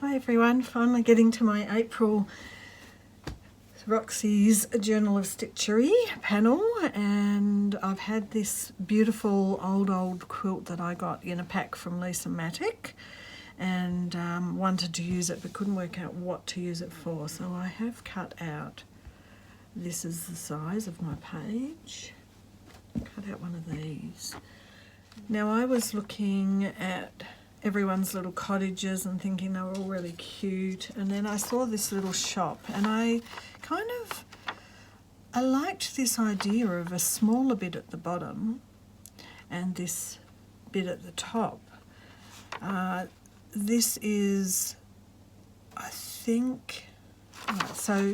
Hi everyone, finally getting to my April Roxy's Journal of Stitchery panel, and I've had this beautiful old quilt that I got in a pack from Lisa Matic, and wanted to use it but couldn't work out what to use it for, so I have cut out, this is the size of my page, cut out one of these. Now I was looking at everyone's little cottages and thinking they were all really cute, and then I saw this little shop and I liked this idea of a smaller bit at the bottom and this bit at the top. This is, I think, so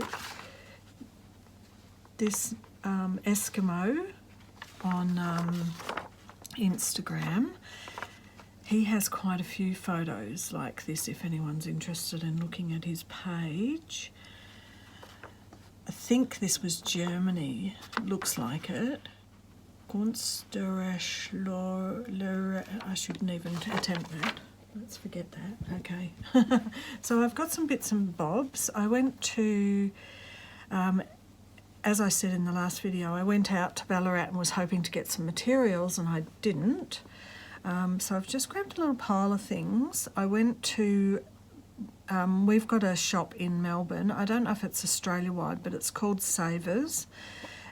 this Eskimo on Instagram, he has quite a few photos like this if anyone's interested in looking at his page. I think this was Germany, it looks like it. Gunsterschlor, I shouldn't even attempt that. Let's forget that, okay. So I've got some bits and bobs. I went to, as I said in the last video, I went out to Ballarat and was hoping to get some materials and I didn't. So I've just grabbed a little pile of things. I went to, we've got a shop in Melbourne. I don't know if it's Australia-wide, but it's called Savers.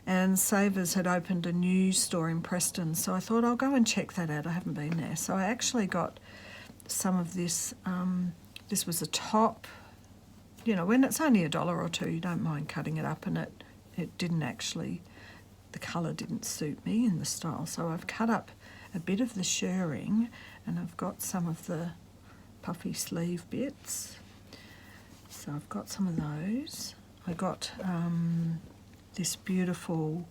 And Savers had opened a new store in Preston, so I thought I'll go and check that out. I haven't been there. So I actually got some of this. This was a top. You know, when it's only $1 or $2, you don't mind cutting it up, and it didn't actually, the colour didn't suit me in the style. So I've cut up a bit of the shirring, and I've got some of the puffy sleeve bits. So I've got some of those. I got this beautiful,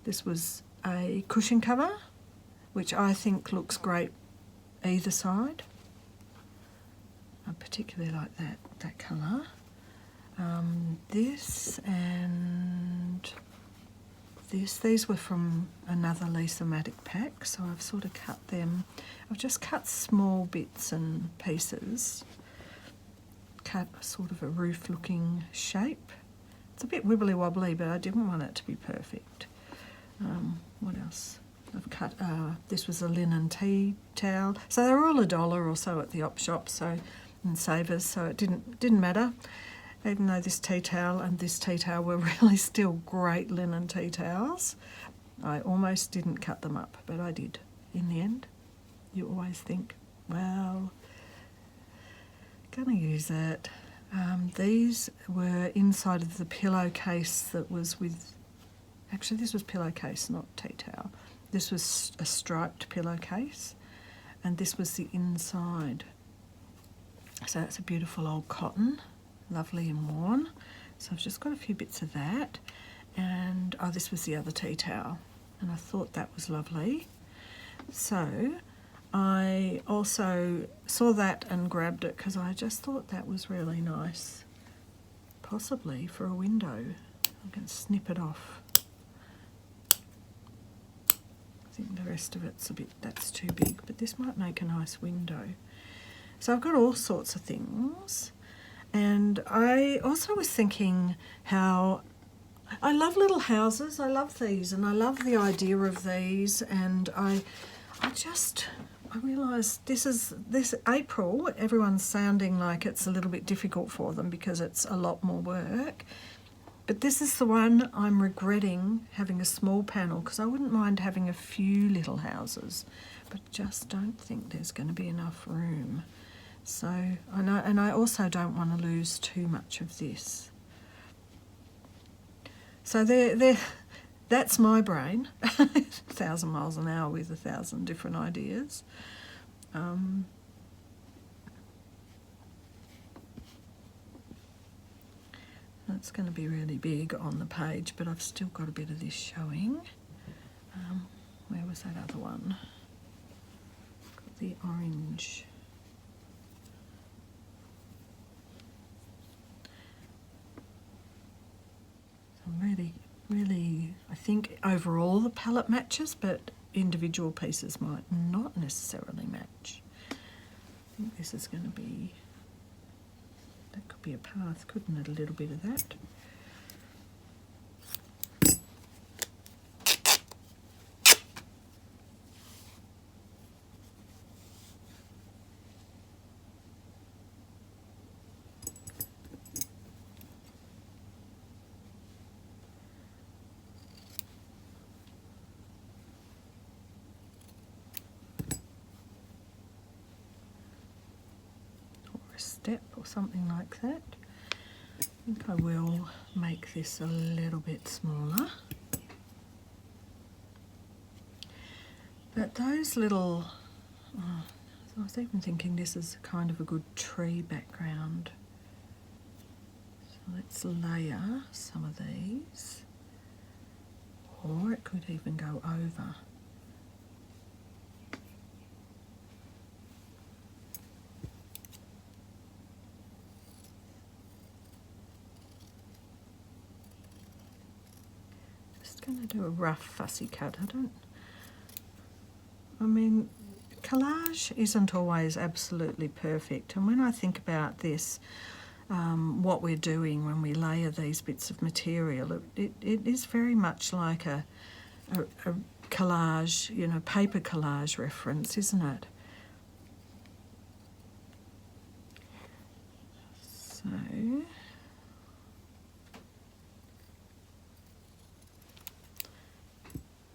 this was a cushion cover, which I think looks great either side. I particularly like that colour. This and these were from another Lisa Matic pack, so I've sort of cut them. I've just cut small bits and pieces, cut sort of a roof looking shape. It's a bit wibbly wobbly, but I didn't want it to be perfect. What else? I've cut, this was a linen tea towel. So they were all $1 or so at the op shop, so in Savers, so it didn't matter. Even though this tea towel and this tea towel were really still great linen tea towels, I almost didn't cut them up, but I did in the end. You always think, well, gonna use it. These were inside of the pillowcase that was with, actually this was pillowcase, not tea towel. This was a striped pillowcase, and this was the inside. So that's a beautiful old cotton. Lovely and worn. So I've just got a few bits of that, and oh, this was the other tea towel, and I thought that was lovely. So I also saw that and grabbed it because I just thought that was really nice, possibly for a window. I can snip it off. I think the rest of it's a bit, that's too big, but this might make a nice window. So I've got all sorts of things. And I also was thinking how I love little houses. I love these, and I love the idea of these. And I realised this April, everyone's sounding like it's a little bit difficult for them because it's a lot more work. But this is the one I'm regretting having a small panel, because I wouldn't mind having a few little houses, but just don't think there's going to be enough room. So I know, and I also don't want to lose too much of this. So that's my brain, 1,000 miles an hour with 1,000 different ideas. That's going to be really big on the page, but I've still got a bit of this showing. Where was that other one? Got the orange. Really, I think overall the palette matches, but individual pieces might not necessarily match. I think this is going to be be a path, couldn't it? A little bit of that. Step or something like that. I think I will make this a little bit smaller. But those little, so I was even thinking this is kind of a good tree background. So let's layer some of these, or it could even go over. Going to do a rough fussy cut. I mean, collage isn't always absolutely perfect, and when I think about this, what we're doing when we layer these bits of material, it is very much like a collage, you know, paper collage reference, isn't it? So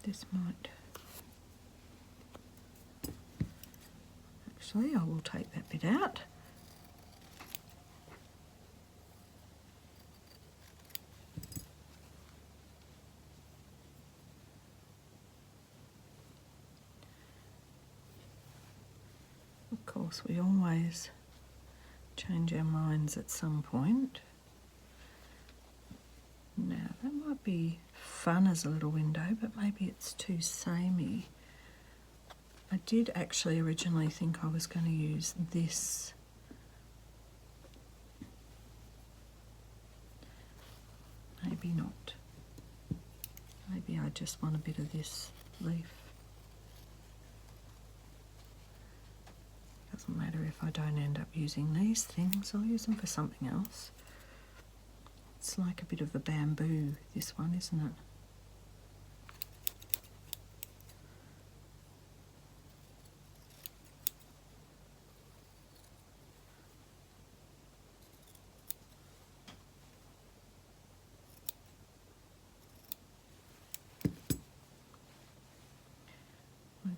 this might, actually I will take that bit out. Of course, we always change our minds at some point. Now that might be fun as a little window, but maybe it's too samey. I did actually originally think I was going to use this. Maybe not. Maybe I just want a bit of this leaf. Doesn't matter if I don't end up using these things, I'll use them for something else. It's like a bit of a bamboo, this one, isn't it?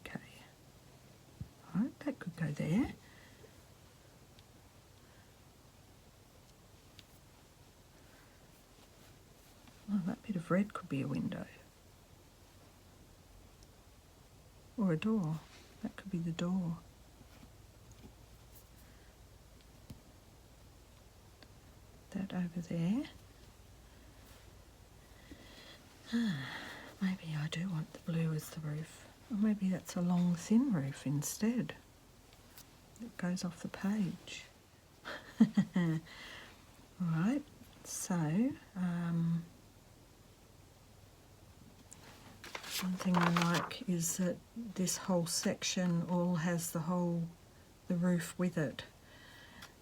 Okay. Right, that could go there. Oh, that bit of red could be a window. Or a door. That could be the door. That over there. Maybe I do want the blue as the roof. Or maybe that's a long, thin roof instead. It goes off the page. Alright, so one thing I like is that this whole section all has the roof with it.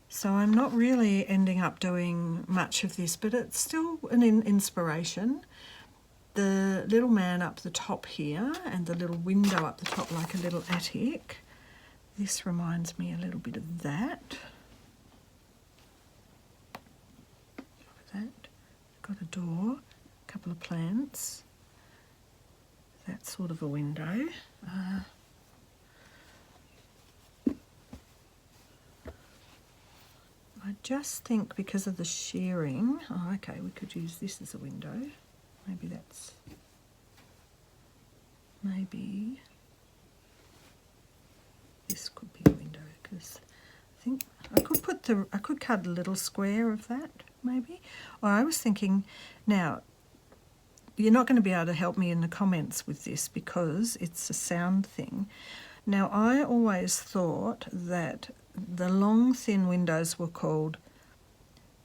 So I'm not really ending up doing much of this, but it's still an inspiration. The little man up the top here and the little window up the top like a little attic. This reminds me a little bit of that. Look at that. Got a door, a couple of plants. That's sort of a window. I just think because of the shearing, oh, okay, we could use this as a window. Maybe this could be a window, because I think I could cut a little square of that, maybe. Or I was thinking, now, you're not going to be able to help me in the comments with this because it's a sound thing. Now, I always thought that the long, thin windows were called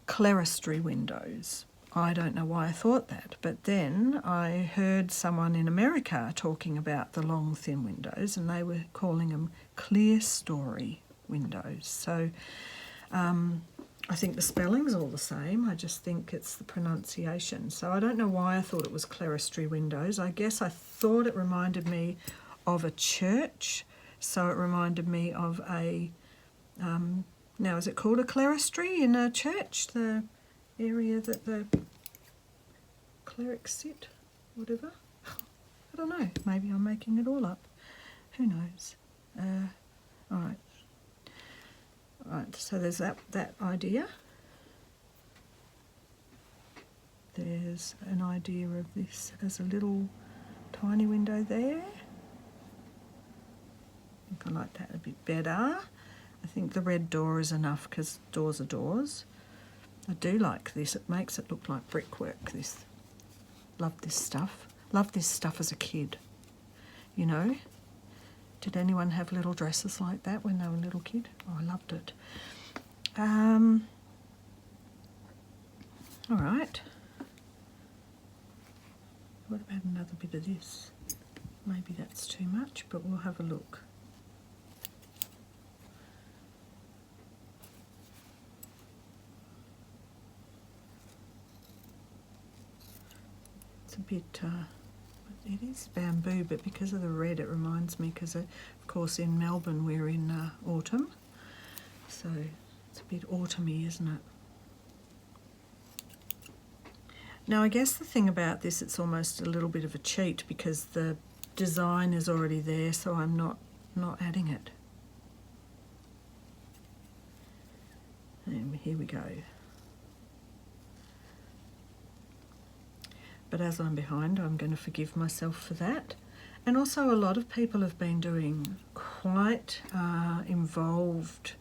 clerestory windows. I don't know why I thought that, but then I heard someone in America talking about the long, thin windows, and they were calling them clerestory windows. So I think the spelling's all the same. I just think it's the pronunciation. So I don't know why I thought it was clerestory windows. I guess I thought it reminded me of a church. So it reminded me of a, now is it called a clerestory in a church? The area that the clerics sit, whatever. I don't know, maybe I'm making it all up. Who knows? Alright. Right, so there's that idea. There's an idea of this as a little tiny window there. I think I like that a bit better. I think the red door is enough because doors are doors. I do like this. It makes it look like brickwork. This, love this stuff. Loved this stuff as a kid, you know. Did anyone have little dresses like that when they were a little kid? Oh, I loved it. All right. What about another bit of this? Maybe that's too much, but we'll have a look. It's a bit... it is bamboo, but because of the red it reminds me, because of course in Melbourne we're in autumn, so it's a bit autumny, isn't it? Now I guess the thing about this, it's almost a little bit of a cheat because the design is already there, so I'm not adding it. And here we go. But as I'm behind, I'm going to forgive myself for that. And also a lot of people have been doing quite involved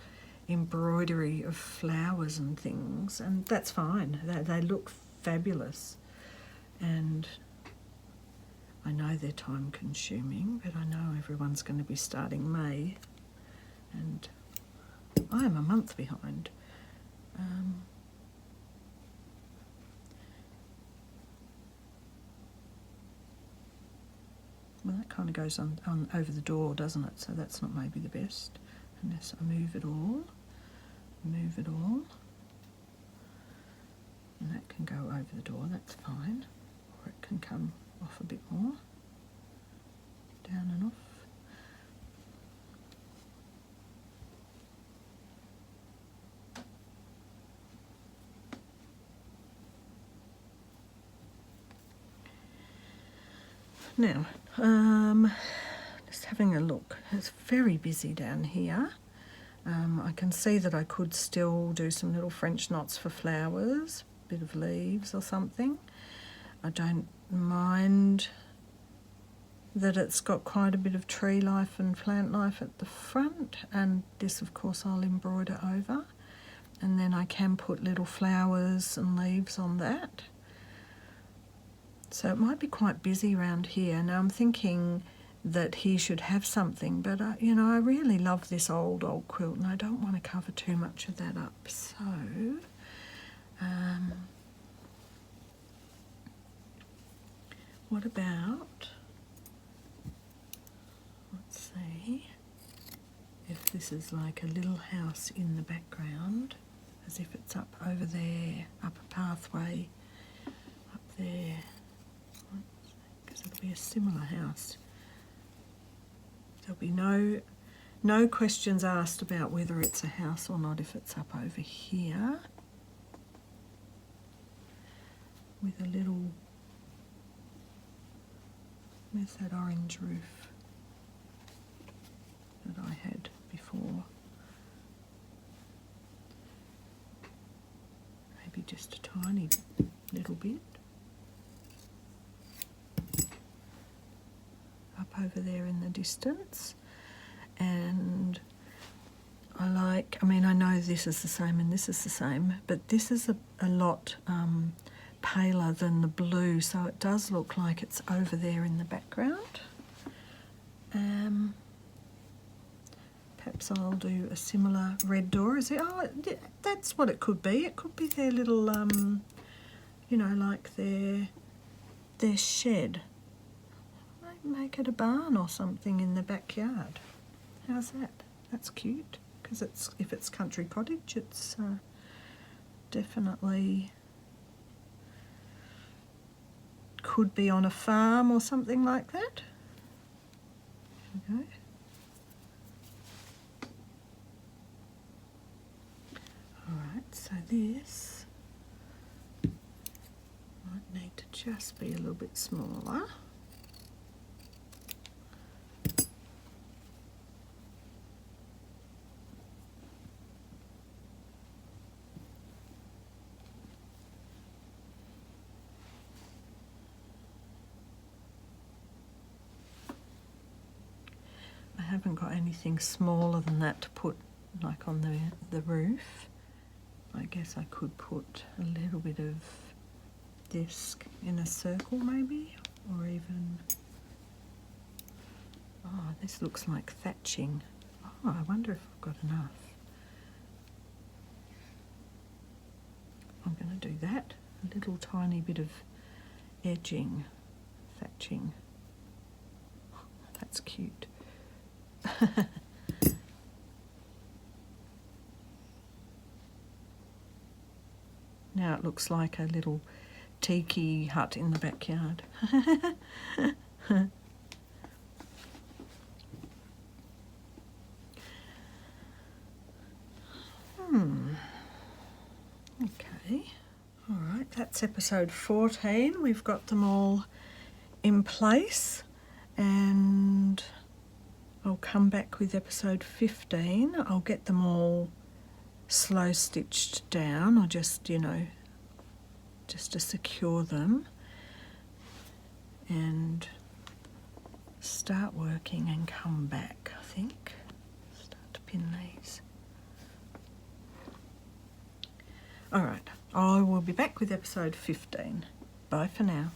embroidery of flowers and things, and that's fine. They look fabulous. And I know they're time consuming, but I know everyone's going to be starting May, and I am a month behind. Well, that kind of goes on over the door, doesn't it? So that's not maybe the best. Unless I move it all. Move it all. And that can go over the door, that's fine. Or it can come off a bit more. Down and off. Now, just having a look. It's very busy down here. I can see that I could still do some little French knots for flowers, a bit of leaves or something. I don't mind that it's got quite a bit of tree life and plant life at the front, and this of course I'll embroider over, and then I can put little flowers and leaves on that. So it might be quite busy around here. Now I'm thinking that he should have something, but you know, I really love this old quilt and I don't want to cover too much of that up. So what about, let's see if this is like a little house in the background, as if it's up over there, up a pathway up there, because it'll be a similar house. There'll be no questions asked about whether it's a house or not if it's up over here with a little, where's that orange roof that I had before? Maybe just a tiny little bit. Up over there in the distance. And I mean, I know this is the same and this is the same, but this is a lot paler than the blue, so it does look like it's over there in the background. Perhaps I'll do a similar red door. Is it? Oh, that's what it could be. It could be their little, you know, like their shed. Make it a barn or something in the backyard. How's that? That's cute, because if it's country cottage, it's definitely could be on a farm or something like that. There we go. Alright, so this might need to just be a little bit smaller. I haven't got anything smaller than that to put like on the roof. I guess I could put a little bit of disc in a circle maybe, or even, oh, this looks like thatching. Oh, I wonder if I've got enough. I'm going to do that, a little tiny bit of edging, thatching. That's cute. Now it looks like a little tiki hut in the backyard. Okay, all right, that's episode 14. We've got them all in place, and I'll come back with episode 15. I'll get them all slow stitched down, or just, you know, just to secure them, and start working and come back, I think. Start to pin these. All right, I will be back with episode 15. Bye for now.